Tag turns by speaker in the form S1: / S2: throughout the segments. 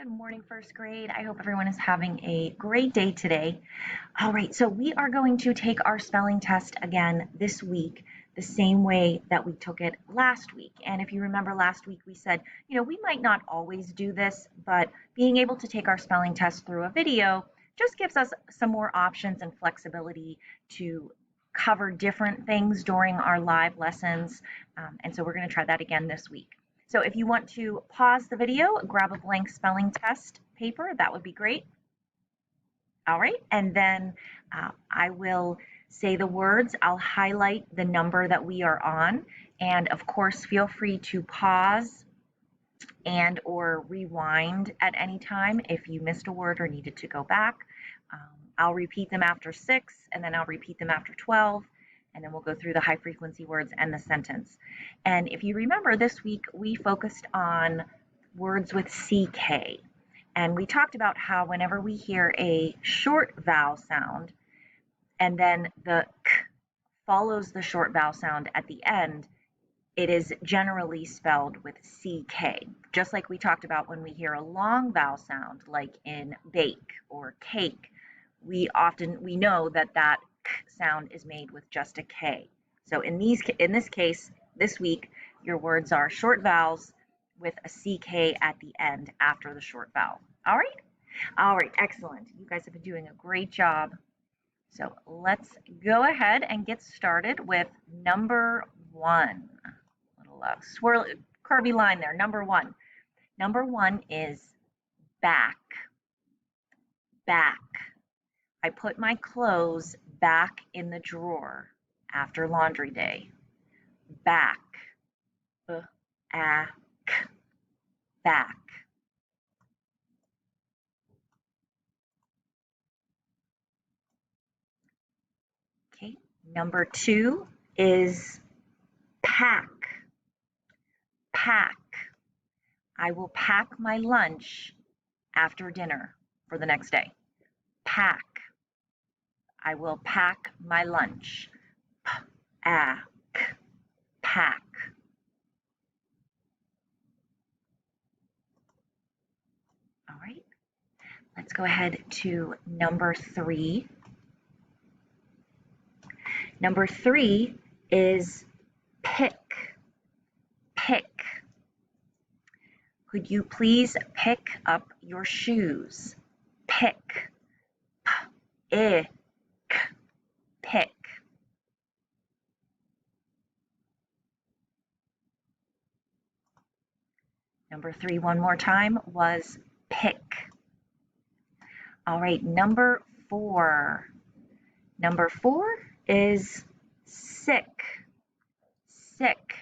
S1: Good morning, first grade. I hope everyone is having a great day today. All right, so we are going to take our spelling test again this week, the same way that we took it last week. And if you remember last week, we said, we might not always do this, but being able to take our spelling test through a video just gives us some more options and flexibility to cover different things during our live lessons. And so we're going to try that again this week. So if you want to pause the video, grab a blank spelling test paper, that would be great. All right, and then I will say the words. I'll highlight the number that we are on. And of course, feel free to pause and or rewind at any time if you missed a word or needed to go back. I'll repeat them after 6, and then I'll repeat them after 12. And then we'll go through the high frequency words and the sentence. And if you remember, this week we focused on words with CK. And we talked about how whenever we hear a short vowel sound and then the k follows the short vowel sound at the end, it is generally spelled with CK. Just like we talked about when we hear a long vowel sound, like in bake or cake, we know that that sound is made with just a K. So in this case, this week, your words are short vowels with a CK at the end after the short vowel. All right, excellent. You guys have been doing a great job. So let's go ahead and get started with number 1. Little swirl, curvy line there. Number 1. Number 1 is back. Back. I put my clothes back in the drawer after laundry day. Back. Back. Okay. Number 2 is pack. Pack. I will pack my lunch after dinner for the next day. Pack. I will pack my lunch. Pack. All right. Let's go ahead to number 3. Number 3 is pick. Pick. Could you please pick up your shoes? Pick. Pick. Number 3, one more time, was pick. All right, number 4. Number 4 is sick. Sick.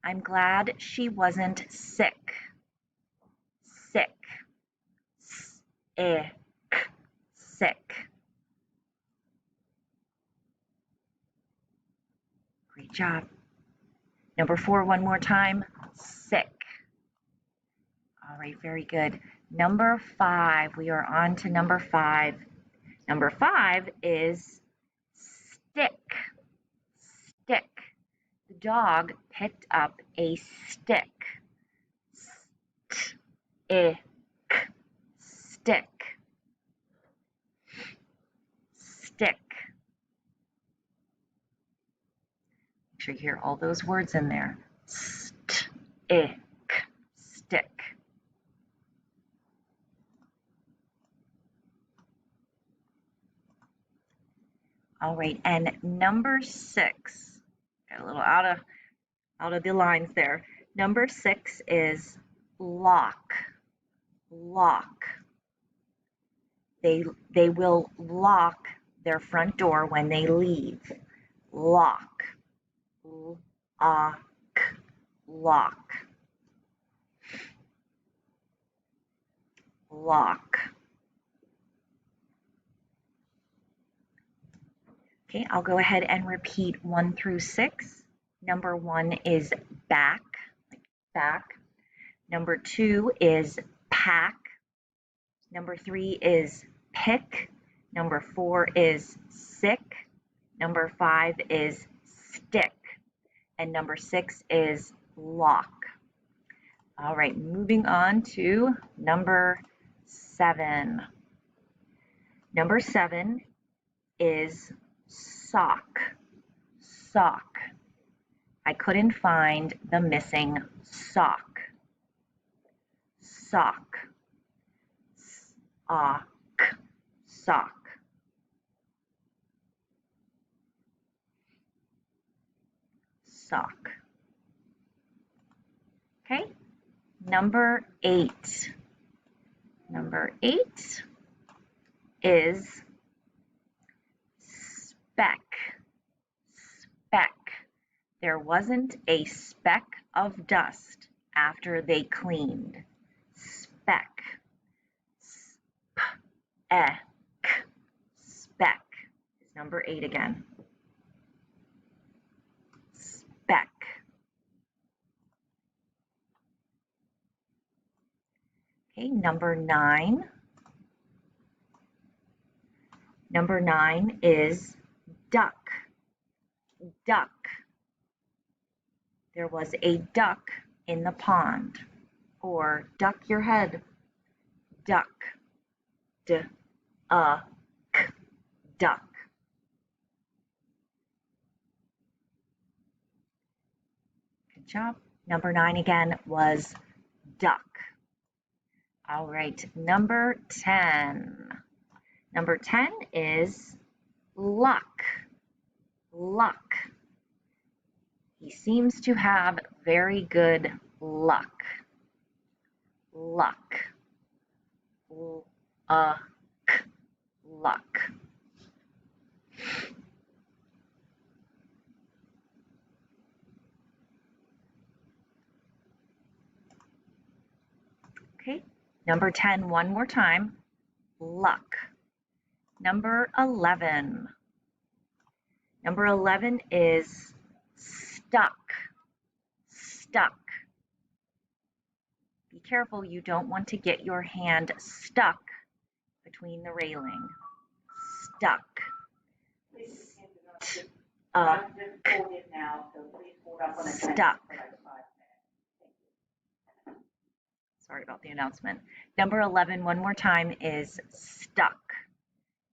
S1: I'm glad she wasn't sick. Sick. Sick. Great job. Number 4, one more time, sick. All right, very good. Number 5, we are on to number 5. Number 5 is stick. Stick. The dog picked up a stick. Stick. Stick. Make sure you hear all those words in there. Stick. All right, and number 6, got a little out of the lines there. Number 6 is lock. Lock. They will lock their front door when they leave. Lock. Lock. Lock. Okay, I'll go ahead and repeat 1 through 6. Number 1 is back, like back. Number 2 is pack. Number 3 is pick. Number 4 is sick. Number 5 is stick. And number 6 is lock. All right, moving on to number 7. Number 7 is sock. Sock. I couldn't find the missing sock. Sock. Sock. Sock. Sock. Okay, number 8. Number 8 is speck. Speck. There wasn't a speck of dust after they cleaned. Speck. Speck. Speck is number 8 again. Speck. Okay, number 9. Number 9 is duck. Duck. There was a duck in the pond. Or duck your head. Duck. D-u-c-k. Duck. Good job. Number 9 again was duck. All right, number 10. Number 10 is luck. Luck. He seems to have very good luck. Luck. Luck. Okay, number 10 one more time. Luck. Number 11. Number 11 is stuck. Stuck. Be careful, you don't want to get your hand stuck between the railing. Stuck. Stuck. Sorry about the announcement. Number 11, one more time, is stuck.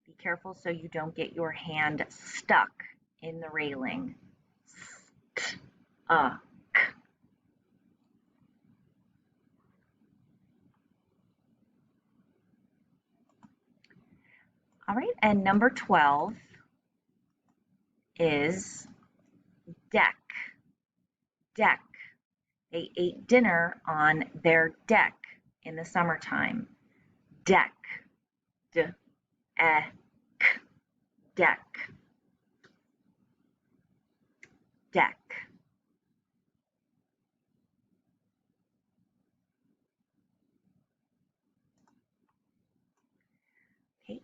S1: Be careful so you don't get your hand stuck in the railing. Stuck. All right, and number 12 is deck. Deck. They ate dinner on their deck in the summertime. Deck. D-e-k. Deck. Deck. Okay.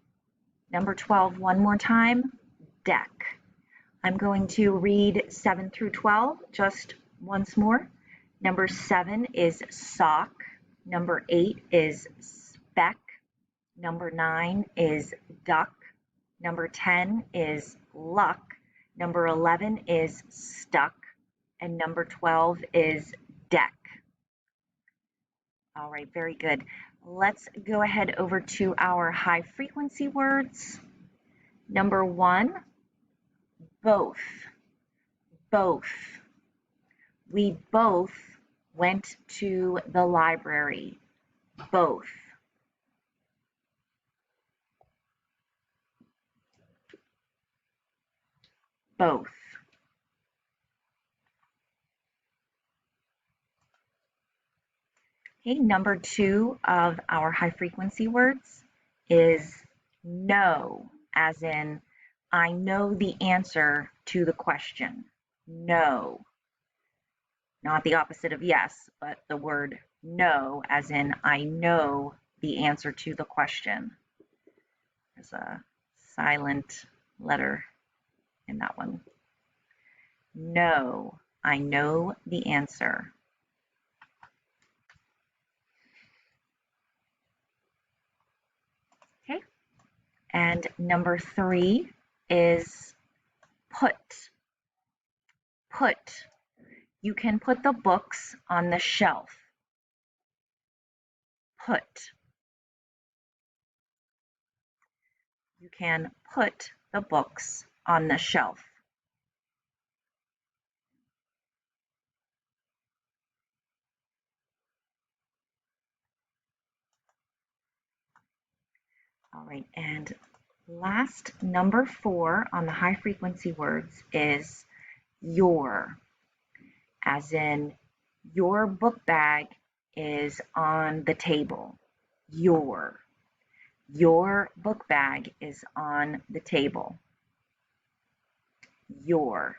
S1: Number 12, one more time. Deck. I'm going to read 7 through 12 just once more. Number 7 is sock. Number 8 is speck. Number 9 is duck. Number 10 is luck. Number 11 is stuck. And number 12 is deck. All right, very good. Let's go ahead over to our high frequency words. Number 1, both. Both. We both went to the library. Both. Both. Okay, number 2 of our high frequency words is know, as in I know the answer to the question. Know. Not the opposite of yes, but the word know, as in I know the answer to the question. There's a silent letter in that one. Know. I know the answer. Okay. And number 3 is put. Put. You can put the books on the shelf. put. You can put the books on the shelf. All right, and last, number 4 on the high frequency words is your, as in your book bag is on the table. Your book bag is on the table. Your.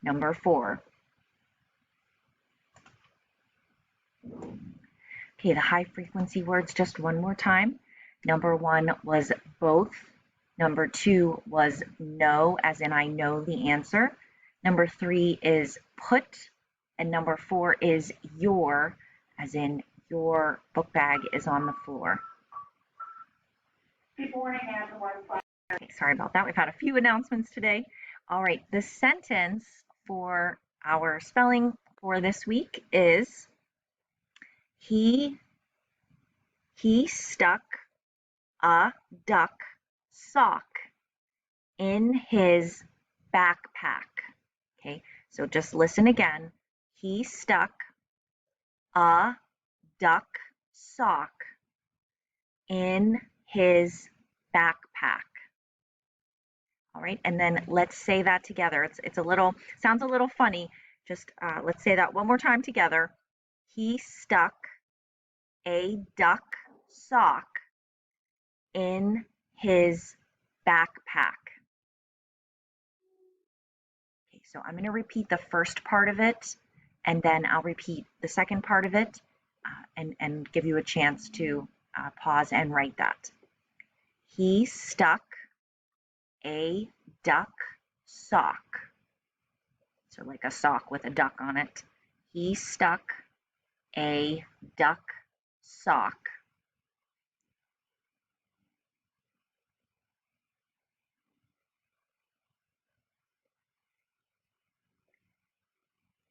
S1: Number 4. Okay, the high frequency words just one more time. Number 1 was both. Number 2 was no, as in I know the answer. Number 3 is put. And number 4 is your, as in your book bag is on the floor. Good morning, everyone. Okay, sorry about that. We've had a few announcements today. All right, the sentence for our spelling for this week is he stuck a duck sock in his backpack. Okay, so just listen again. He stuck a duck sock in his backpack. All right, and then let's say that together. It's a little, sounds a little funny. Just let's say that one more time together. He stuck a duck sock in his backpack. Okay, so I'm going to repeat the first part of it, and then I'll repeat the second part of it, and give you a chance to pause and write that. He stuck a duck sock. So like a sock with a duck on it. He stuck a duck sock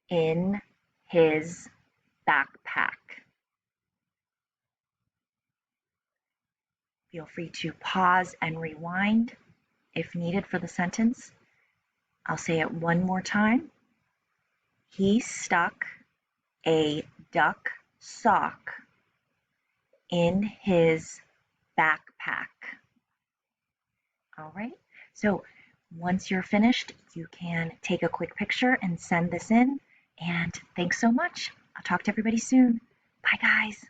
S1: in his backpack. Feel free to pause and rewind if needed for the sentence. I'll say it one more time. He stuck a duck sock in his backpack. All right, so once you're finished, you can take a quick picture and send this in. And thanks so much. I'll talk to everybody soon. Bye, guys.